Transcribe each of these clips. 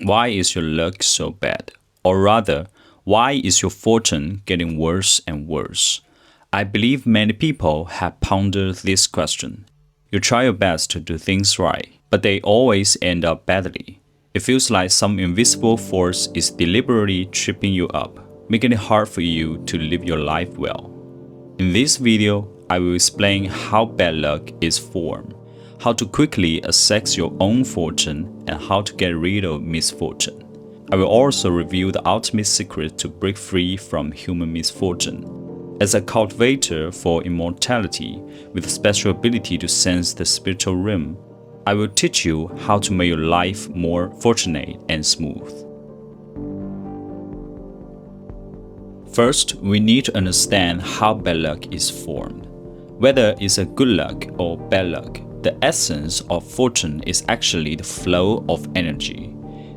Why is your luck so bad? Or rather, why is your fortune getting worse and worse? I believe many people have pondered this question. You try your best to do things right, but they always end up badly. It feels like some invisible force is deliberately tripping you up, making it hard for you to live your life well. In this video, I will explain how bad luck is formed, how to quickly assess your own fortune, and how to get rid of misfortune. I will also reveal the ultimate secret to break free from human misfortune. As a cultivator for immortality with a special ability to sense the spiritual realm, I will teach you how to make your life more fortunate and smooth. First, we need to understand how bad luck is formed. Whether it's a good luck or bad luck, the essence of fortune is actually the flow of energy.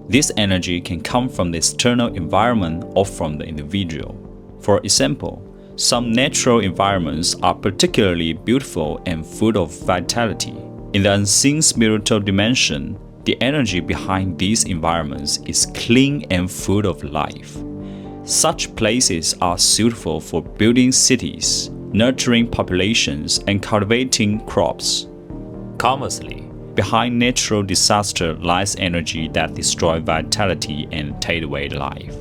This energy can come from the external environment or from the individual. For example, some natural environments are particularly beautiful and full of vitality. In the unseen spiritual dimension, the energy behind these environments is clean and full of life. Such places are suitable for building cities, nurturing populations, and cultivating crops. Conversely, behind natural disaster lies energy that destroys vitality and takes away life.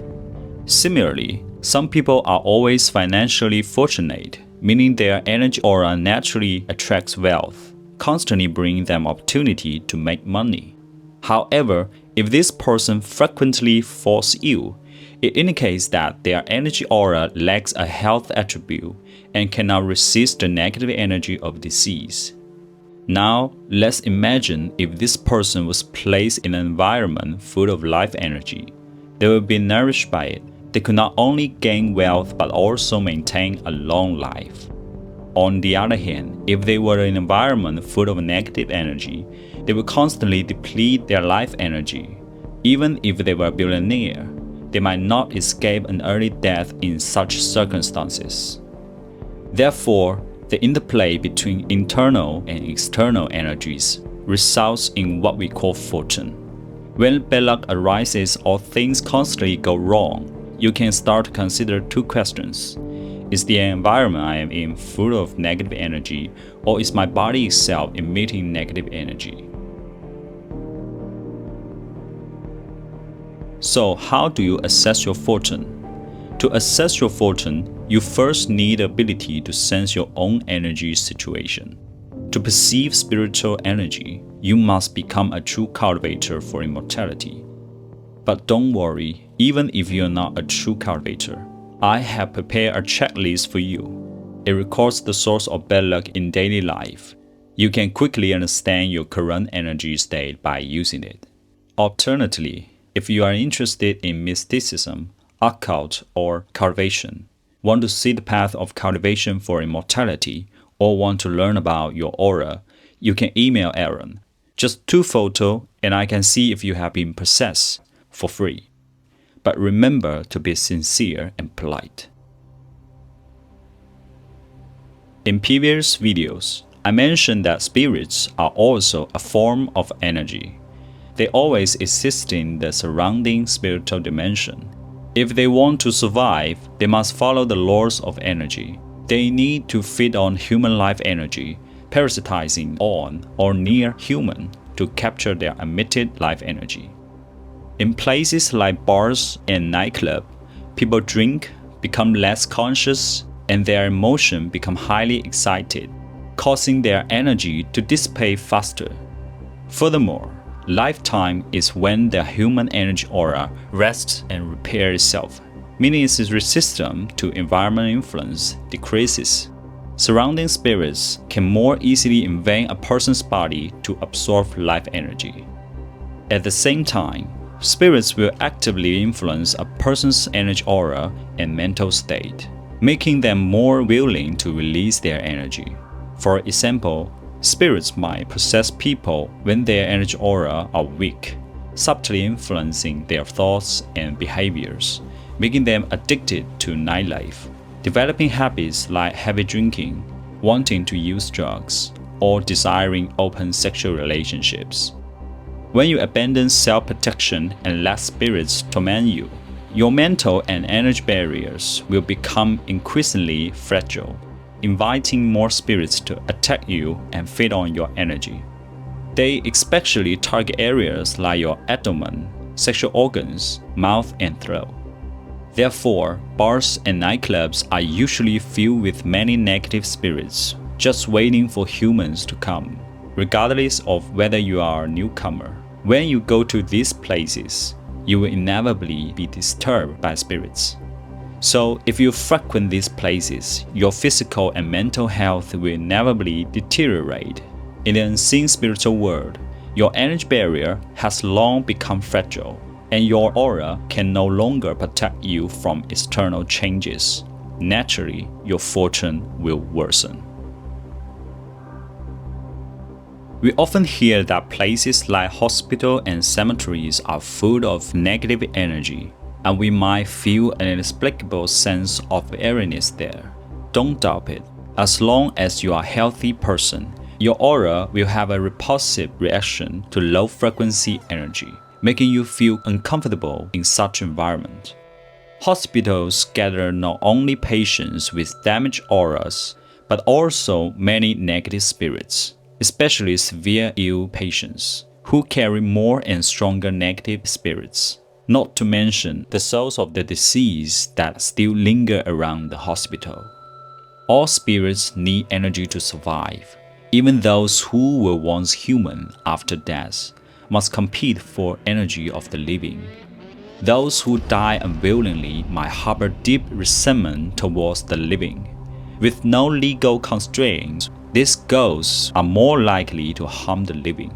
Similarly, some people are always financially fortunate, meaning their energy aura naturally attracts wealth, constantly bringing them opportunity to make money. However, if this person frequently falls ill, it indicates that their energy aura lacks a health attribute and cannot resist the negative energy of disease. Now, let's imagine if this person was placed in an environment full of life energy. They will be nourished by it. They could not only gain wealth but also maintain a long life. On the other hand, if they were in an environment full of negative energy, they would constantly deplete their life energy. Even if they were a billionaire, they might not escape an early death in such circumstances. Therefore, the interplay between internal and external energies results in what we call fortune. When bad luck arises or things constantly go wrong, you can start to consider two questions. Is the environment I am in full of negative energy, or is my body itself emitting negative energy? So, how do you assess your fortune? To assess your fortune, you first need the ability to sense your own energy situation. To perceive spiritual energy, you must become a true cultivator for immortality. But don't worry, even if you're not a true cultivator, I have prepared a checklist for you. It records the source of bad luck in daily life. You can quickly understand your current energy state by using it. Alternatively, if you are interested in mysticism, occult, or cultivation, want to see the path of cultivation for immortality, or want to learn about your aura, you can email Aaron. Just 2 photos and I can see if you have been possessed for free. But remember to be sincere and polite. In previous videos, I mentioned that spirits are also a form of energy. They always exist in the surrounding spiritual dimension. If they want to survive, they must follow the laws of energy. They need to feed on human life energy, parasitizing on or near human to capture their emitted life energy. In places like bars and nightclubs, people drink, become less conscious, and their emotions become highly excited, causing their energy to dissipate faster. Furthermore, lifetime is when the human energy aura rests and repairs itself, meaning its resistance to environmental influence decreases. Surrounding spirits can more easily invade a person's body to absorb life energy. At the same time, spirits will actively influence a person's energy aura and mental state, making them more willing to release their energy. For example, spirits might possess people when their energy aura are weak, subtly influencing their thoughts and behaviors, making them addicted to nightlife, developing habits like heavy drinking, wanting to use drugs, or desiring open sexual relationships. When you abandon self-protection and let spirits torment you, your mental and energy barriers will become increasingly fragile, inviting more spirits to attack you and feed on your energy. They especially target areas like your abdomen, sexual organs, mouth, and throat. Therefore, bars and nightclubs are usually filled with many negative spirits, just waiting for humans to come, regardless of whether you are a newcomer. When you go to these places, you will inevitably be disturbed by spirits. So, if you frequent these places, your physical and mental health will inevitably deteriorate. In the unseen spiritual world, your energy barrier has long become fragile, and your aura can no longer protect you from external changes. Naturally, your fortune will worsen. We often hear that places like hospitals and cemeteries are full of negative energy, and we might feel an inexplicable sense of weariness there. Don't doubt it. As long as you are a healthy person, your aura will have a repulsive reaction to low-frequency energy, making you feel uncomfortable in such environment. Hospitals gather not only patients with damaged auras, but also many negative spirits, especially severe ill patients, who carry more and stronger negative spirits, not to mention the souls of the deceased that still linger around the hospital. All spirits need energy to survive. Even those who were once human after death must compete for energy of the living. Those who die unwillingly might harbor deep resentment towards the living. With no legal constraints, these ghosts are more likely to harm the living.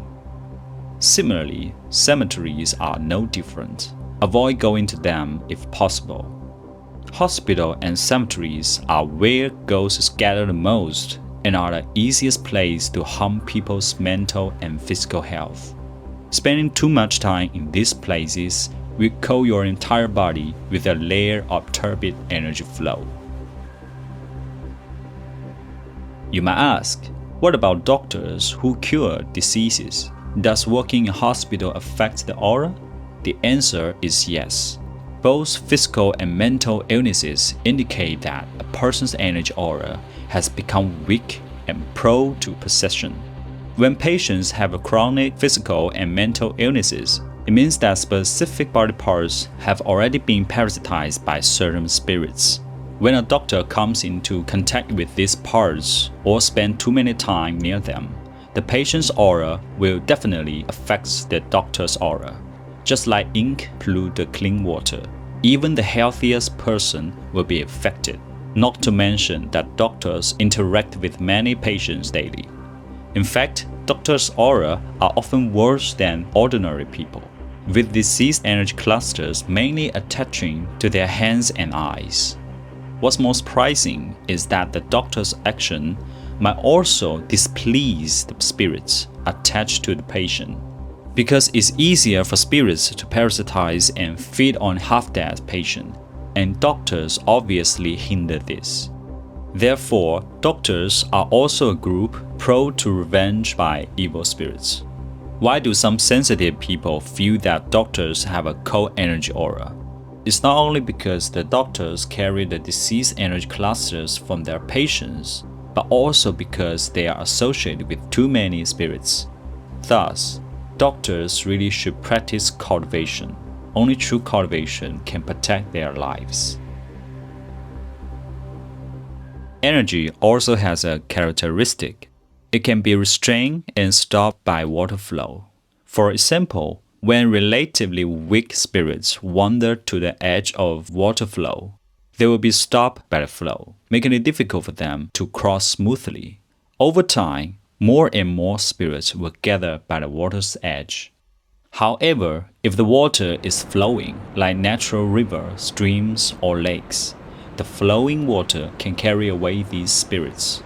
Similarly, cemeteries are no different. Avoid going to them if possible. Hospitals and cemeteries are where ghosts gather the most and are the easiest place to harm people's mental and physical health. Spending too much time in these places will coat your entire body with a layer of turbid energy flow. You might ask, what about doctors who cure diseases? Does working in a hospital affect the aura? The answer is yes. Both physical and mental illnesses indicate that a person's energy aura has become weak and prone to possession. When patients have chronic physical and mental illnesses, it means that specific body parts have already been parasitized by certain spirits. When a doctor comes into contact with these parts or spends too many time near them, the patient's aura will definitely affect the doctor's aura. Just like ink pollutes the clean water, even the healthiest person will be affected, not to mention that doctors interact with many patients daily. In fact, doctors' aura are often worse than ordinary people, with diseased energy clusters mainly attaching to their hands and eyes. What's most surprising is that the doctor's action might also displease the spirits attached to the patient, because it's easier for spirits to parasitize and feed on half-dead patients, and doctors obviously hinder this. Therefore, doctors are also a group prone to revenge by evil spirits. Why do some sensitive people feel that doctors have a cold energy aura? It's not only because the doctors carry the diseased energy clusters from their patients, but also because they are associated with too many spirits. Thus, doctors really should practice cultivation. Only true cultivation can protect their lives. Energy also has a characteristic. It can be restrained and stopped by water flow. For example, when relatively weak spirits wander to the edge of water flow, they will be stopped by the flow, making it difficult for them to cross smoothly. Over time, more and more spirits will gather by the water's edge. However, if the water is flowing, like natural rivers, streams, or lakes, the flowing water can carry away these spirits.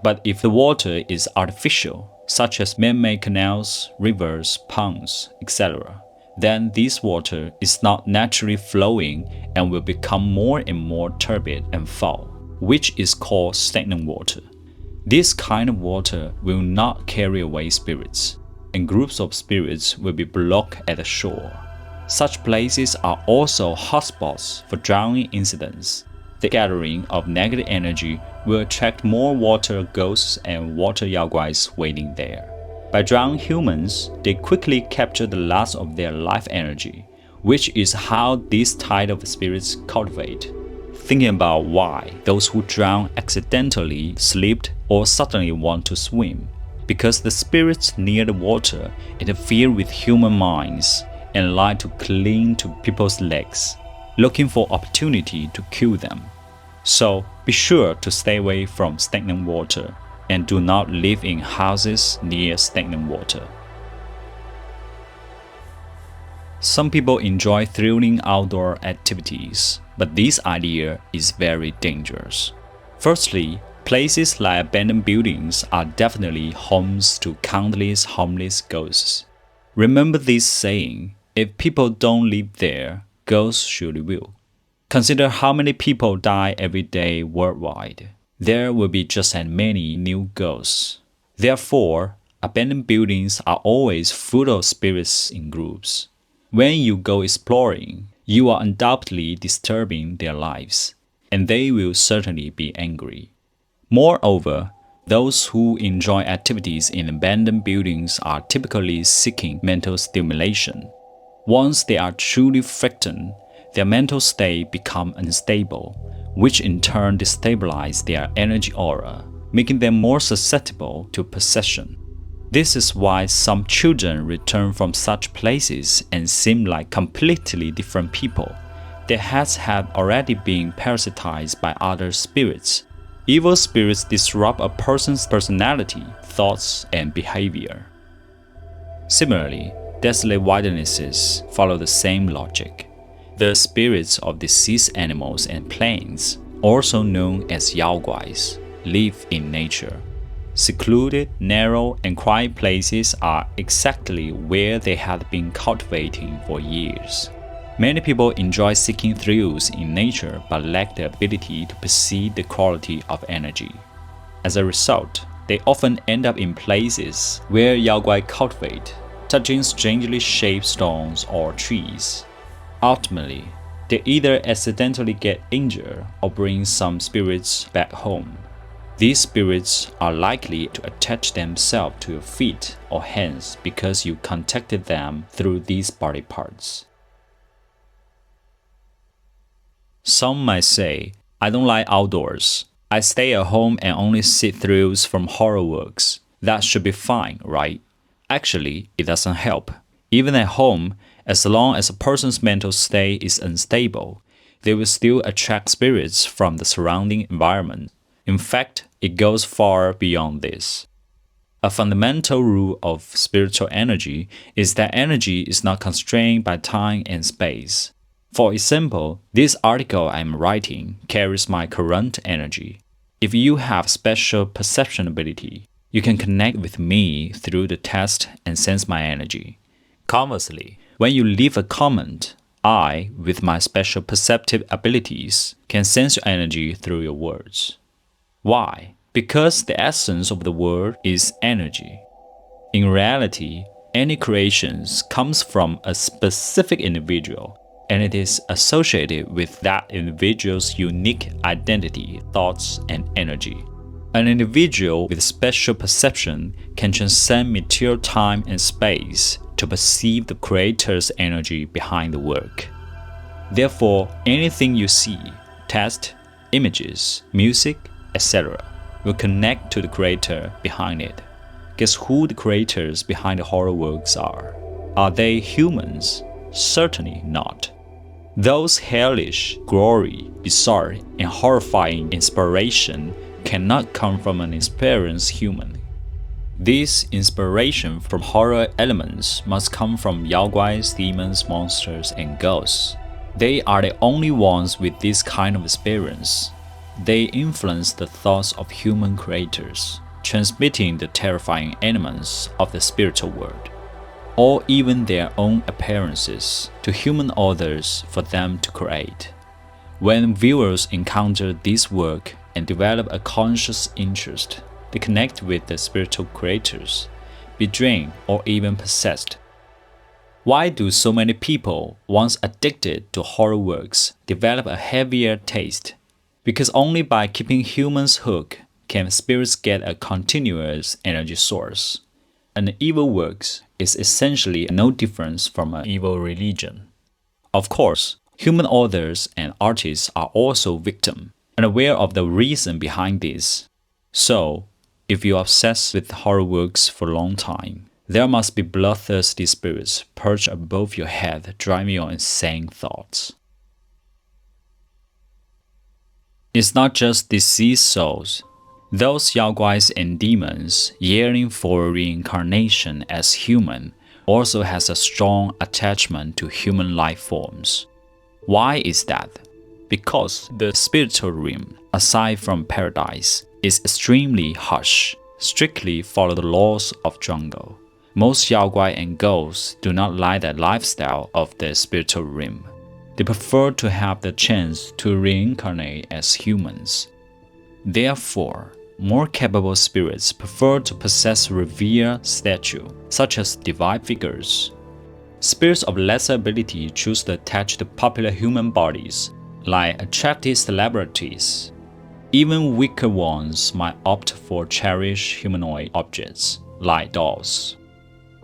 But if the water is artificial, such as man-made canals, rivers, ponds, etc., then this water is not naturally flowing and will become more and more turbid and foul, which is called stagnant water. This kind of water will not carry away spirits. and groups of spirits will be blocked at the shore. Such places are also hotspots for drowning incidents. The gathering of negative energy will attract more water ghosts and water yaoguais waiting there. By drowning humans, they quickly capture the last of their life energy, which is how this type of spirits cultivate. Thinking about why those who drown accidentally sleep or suddenly want to swim. Because the spirits near the water interfere with human minds and like to cling to people's legs, looking for opportunity to kill them. So be sure to stay away from stagnant water and do not live in houses near stagnant water. Some people enjoy thrilling outdoor activities, but this idea is very dangerous. Firstly, places like abandoned buildings are definitely homes to countless homeless ghosts. Remember this saying, if people don't live there, ghosts surely will. Consider how many people die every day worldwide. There will be just as many new ghosts. Therefore, abandoned buildings are always full of spirits in groups. When you go exploring, you are undoubtedly disturbing their lives, and they will certainly be angry. Moreover, those who enjoy activities in abandoned buildings are typically seeking mental stimulation. Once they are truly frightened, their mental state becomes unstable, which in turn destabilizes their energy aura, making them more susceptible to possession. This is why some children return from such places and seem like completely different people. Their heads have already been parasitized by other spirits. Evil spirits disrupt a person's personality, thoughts, and behavior. Similarly, desolate wildernesses follow the same logic. The spirits of deceased animals and plants, also known as yaoguais, live in nature. Secluded, narrow, and quiet places are exactly where they had been cultivating for years. Many people enjoy seeking thrills in nature but lack the ability to perceive the quality of energy. As a result, they often end up in places where yaoguai cultivate, touching strangely shaped stones or trees. Ultimately, they either accidentally get injured or bring some spirits back home. These spirits are likely to attach themselves to your feet or hands because you contacted them through these body parts. Some might say, I don't like outdoors. I stay at home and only see thrills from horror works. That should be fine, right? Actually, it doesn't help. Even at home, as long as a person's mental state is unstable, they will still attract spirits from the surrounding environment. In fact, it goes far beyond this. A fundamental rule of spiritual energy is that energy is not constrained by time and space. For example, this article I'm writing carries my current energy. If you have special perception ability, you can connect with me through the text and sense my energy. Conversely, when you leave a comment, I, with my special perceptive abilities, can sense your energy through your words. Why? Because the essence of the word is energy. In reality, any creation comes from a specific individual, and it is associated with that individual's unique identity, thoughts, and energy. An individual with special perception can transcend material time and space to perceive the creator's energy behind the work. Therefore, anything you see, text, images, music, etc., will connect to the creator behind it. Guess who the creators behind the horror works are? Are they humans? Certainly not. Those hellish, gory, bizarre, and horrifying inspiration cannot come from an experienced human. This inspiration from horror elements must come from yaoguais, demons, monsters, and ghosts. They are the only ones with this kind of experience. They influence the thoughts of human creators, transmitting the terrifying elements of the spiritual world, or even their own appearances, to human authors for them to create. When viewers encounter this work and develop a conscious interest, they connect with the spiritual creators, be drained, or even possessed. Why do so many people, once addicted to horror works, develop a heavier taste? Because only by keeping humans hooked can spirits get a continuous energy source. An evil works is essentially no different from an evil religion. Of course, human authors and artists are also victims, unaware of the reason behind this. So, if you're obsessed with horror works for a long time, there must be bloodthirsty spirits perched above your head driving your insane thoughts. It's not just deceased souls. Those yaoguais and demons yearning for reincarnation as human also has a strong attachment to human life forms. Why is that? Because the spiritual realm, aside from paradise, is extremely harsh, strictly follow the laws of jungle. Most yaoguai and ghosts do not like the lifestyle of the spiritual realm. They prefer to have the chance to reincarnate as humans. Therefore, more capable spirits prefer to possess revered statues, such as divine figures. Spirits of lesser ability choose to attach to popular human bodies, like attractive celebrities. Even weaker ones might opt for cherished humanoid objects, like dolls.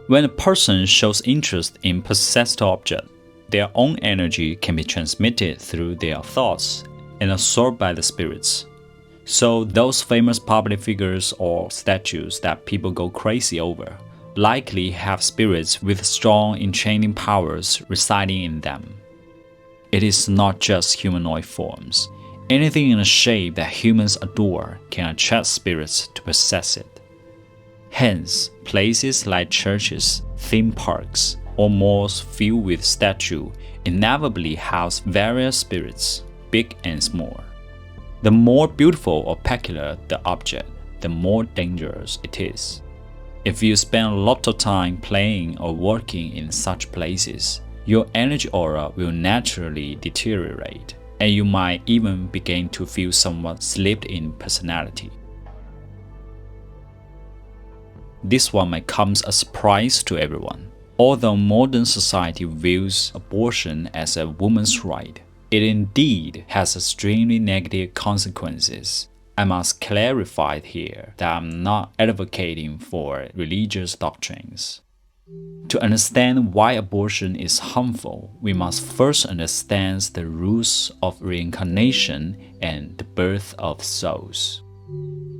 When a person shows interest in possessed objects, their own energy can be transmitted through their thoughts and absorbed by the spirits. So those famous public figures or statues that people go crazy over likely have spirits with strong enchanting powers residing in them. It is not just humanoid forms. Anything in a shape that humans adore can attract spirits to possess it. Hence, places like churches, theme parks, or malls filled with statues inevitably house various spirits, big and small. The more beautiful or peculiar the object, the more dangerous it is. If you spend a lot of time playing or working in such places, your energy aura will naturally deteriorate, and you might even begin to feel somewhat slipped in personality. This one might come as a surprise to everyone. Although modern society views abortion as a woman's right, it indeed has extremely negative consequences. I must clarify here that I'm not advocating for religious doctrines. To understand why abortion is harmful, we must first understand the rules of reincarnation and the birth of souls.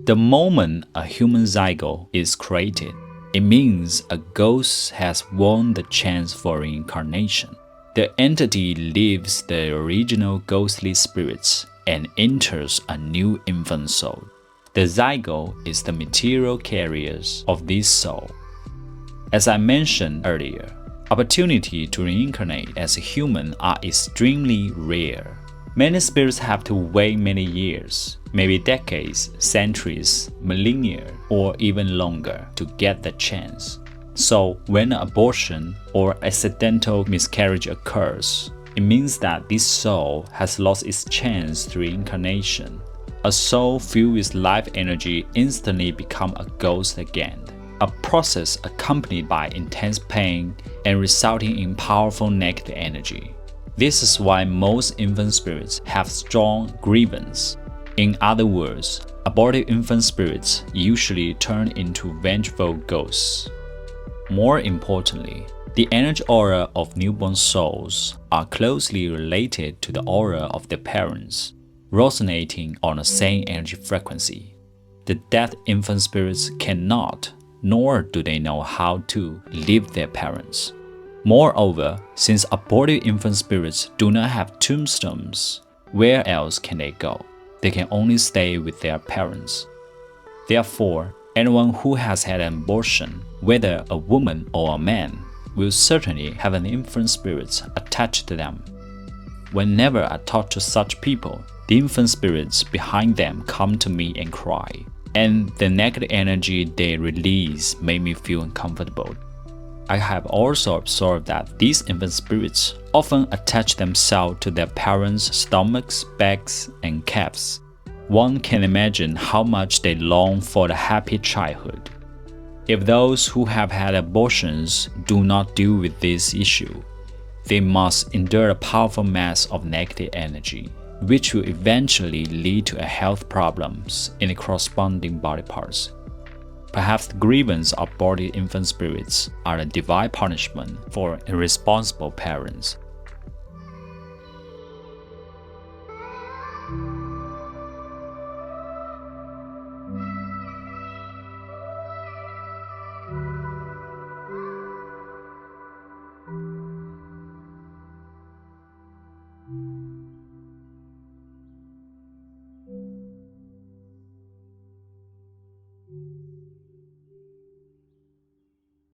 The moment a human zygote is created, it means a ghost has won the chance for reincarnation. The entity leaves the original ghostly spirits and enters a new infant soul. The zygote is the material carriers of this soul. As I mentioned earlier, opportunity to reincarnate as a human are extremely rare. Many spirits have to wait many years, maybe decades, centuries, millennia, or even longer to get the chance. So when an abortion or accidental miscarriage occurs, it means that this soul has lost its chance to reincarnation. A soul filled with life energy instantly becomes a ghost again, a process accompanied by intense pain and resulting in powerful negative energy. This is why most infant spirits have strong grievance. In other words, aborted infant spirits usually turn into vengeful ghosts. More importantly, the energy aura of newborn souls are closely related to the aura of their parents, resonating on the same energy frequency. The dead infant spirits cannot, nor do they know how to, leave their parents. Moreover, since aborted infant spirits do not have tombstones, where else can they go? They can only stay with their parents. Therefore, anyone who has had an abortion, whether a woman or a man, will certainly have an infant spirit attached to them. Whenever I talk to such people, the infant spirits behind them come to me and cry, and the negative energy they release made me feel uncomfortable. I have also observed that these infant spirits often attach themselves to their parents' stomachs, backs, and calves. One can imagine how much they long for the happy childhood. If those who have had abortions do not deal with this issue, they must endure a powerful mass of negative energy, which will eventually lead to health problems in the corresponding body parts. Perhaps the grievance of body infant spirits are a divine punishment for irresponsible parents.